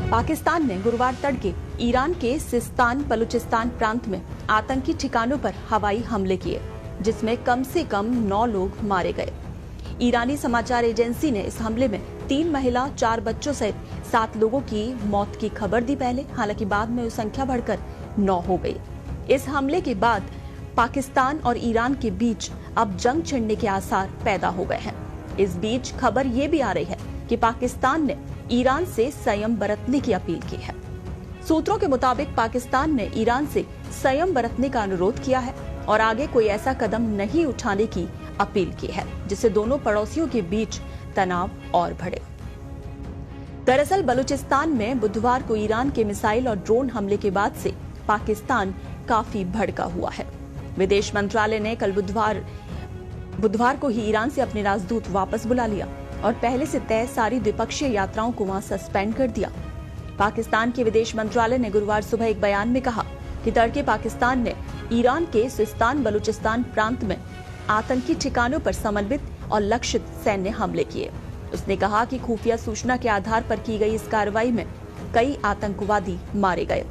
पाकिस्तान ने गुरुवार तड़के ईरान के सिस्तान बलूचिस्तान प्रांत में आतंकी ठिकानों पर हवाई हमले किए, जिसमें कम से कम 9 लोग मारे गए। ईरानी समाचार एजेंसी ने इस हमले में 3 महिला 4 बच्चों सहित 7 लोगों की मौत की खबर दी पहले, हालांकि बाद में वो संख्या बढ़कर 9 हो गई। इस हमले के बाद पाकिस्तान और ईरान के बीच अब जंग छिड़ने के आसार पैदा हो गए हैं। इस बीच खबर ये भी आ रही है कि पाकिस्तान ने ईरान से संयम बरतने की अपील की है। सूत्रों के मुताबिक पाकिस्तान ने ईरान से संयम बरतने का अनुरोध किया है और आगे कोई ऐसा कदम नहीं उठाने की अपील की है, जिससे दोनों पड़ोसियों के बीच तनाव और बढ़े। दरअसल बलूचिस्तान में बुधवार को ईरान के मिसाइल और ड्रोन हमले के बाद से पाकिस्तान काफी भड़का हुआ है। विदेश मंत्रालय ने कल बुधवार को ही ईरान से अपने राजदूत वापस बुला लिया और पहले से तय सारी द्विपक्षीय यात्राओं को वहां सस्पेंड कर दिया। पाकिस्तान के विदेश मंत्रालय ने गुरुवार सुबह एक बयान में कहा कि तड़के पाकिस्तान ने ईरान के सिस्तान बलूचिस्तान प्रांत में आतंकी ठिकानों पर समन्वित और लक्षित सैन्य हमले किए। उसने कहा कि खुफिया सूचना के आधार पर की गई इस कार्रवाई में कई आतंकवादी मारे गए।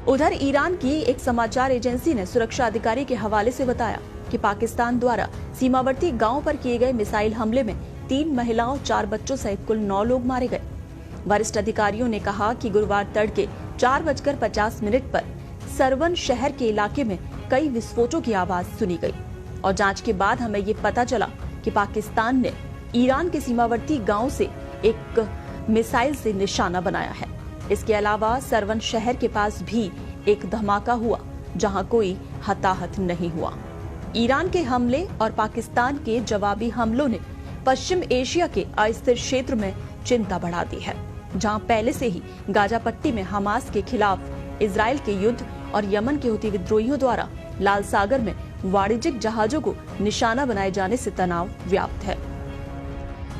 उधर ईरान की एक समाचार एजेंसी ने सुरक्षा अधिकारी के हवाले से बताया कि पाकिस्तान द्वारा सीमावर्ती गांव पर किए गए मिसाइल हमले में 3 महिलाओं 4 बच्चों सहित कुल 9 लोग मारे गए। वरिष्ठ अधिकारियों ने कहा कि गुरुवार तड़के 4:50 पर सरवन शहर के इलाके में कई विस्फोटों की आवाज सुनी गई और जांच के बाद हमें ये पता चला कि पाकिस्तान ने ईरान के सीमावर्ती गांव से एक मिसाइल से निशाना बनाया है। इसके अलावा सरवन शहर के पास भी एक धमाका हुआ, जहां कोई हताहत नहीं हुआ। ईरान के हमले और पाकिस्तान के जवाबी हमलों ने पश्चिम एशिया के अस्थिर क्षेत्र में चिंता बढ़ा दी है, जहां पहले से ही गाजा पट्टी में हमास के खिलाफ इजराइल के युद्ध और यमन के हुती विद्रोहियों द्वारा लाल सागर में वाणिज्यिक जहाजों को निशाना बनाए जाने से तनाव व्याप्त है।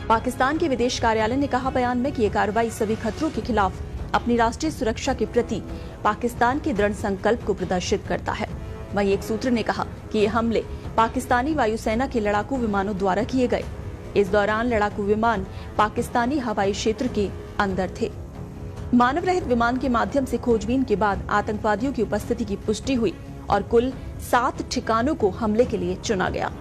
पाकिस्तान के विदेश कार्यालय ने कहा बयान में कि ये कार्रवाई सभी खतरों के खिलाफ अपनी राष्ट्रीय सुरक्षा के प्रति पाकिस्तान के दृढ़ संकल्प को प्रदर्शित करता है। वहीं एक सूत्र ने कहा कि ये हमले पाकिस्तानी वायुसेना के लड़ाकू विमानों द्वारा किए गए। इस दौरान लड़ाकू विमान पाकिस्तानी हवाई क्षेत्र के अंदर थे। मानव रहित विमान के माध्यम से खोजबीन के बाद आतंकवादियों की उपस्थिति की पुष्टि हुई और कुल 7 ठिकानों को हमले के लिए चुना गया।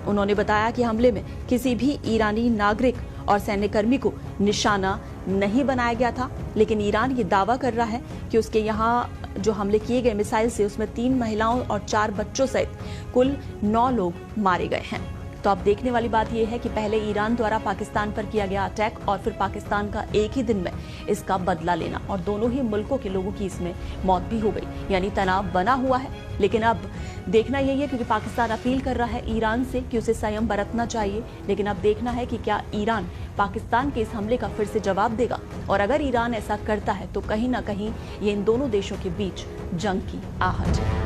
उन्होंने बताया कि हमले में किसी भी ईरानी नागरिक और सैन्यकर्मी को निशाना नहीं बनाया गया था, लेकिन ईरान ये दावा कर रहा है कि उसके यहाँ जो हमले किए गए मिसाइल से उसमें 3 महिलाओं और 4 बच्चों सहित कुल 9 लोग मारे गए हैं। तो अब देखने वाली बात यह है कि पहले ईरान द्वारा पाकिस्तान पर किया गया अटैक और फिर पाकिस्तान का एक ही दिन में इसका बदला लेना, और दोनों ही मुल्कों के लोगों की इसमें मौत भी हो गई, यानी तनाव बना हुआ है। लेकिन अब देखना यही है, क्योंकि पाकिस्तान अपील कर रहा है ईरान से कि उसे संयम बरतना चाहिए, लेकिन अब देखना है कि क्या ईरान पाकिस्तान के इस हमले का फिर से जवाब देगा, और अगर ईरान ऐसा करता है तो कहीं ना कहीं ये इन दोनों देशों के बीच जंग की आहट है।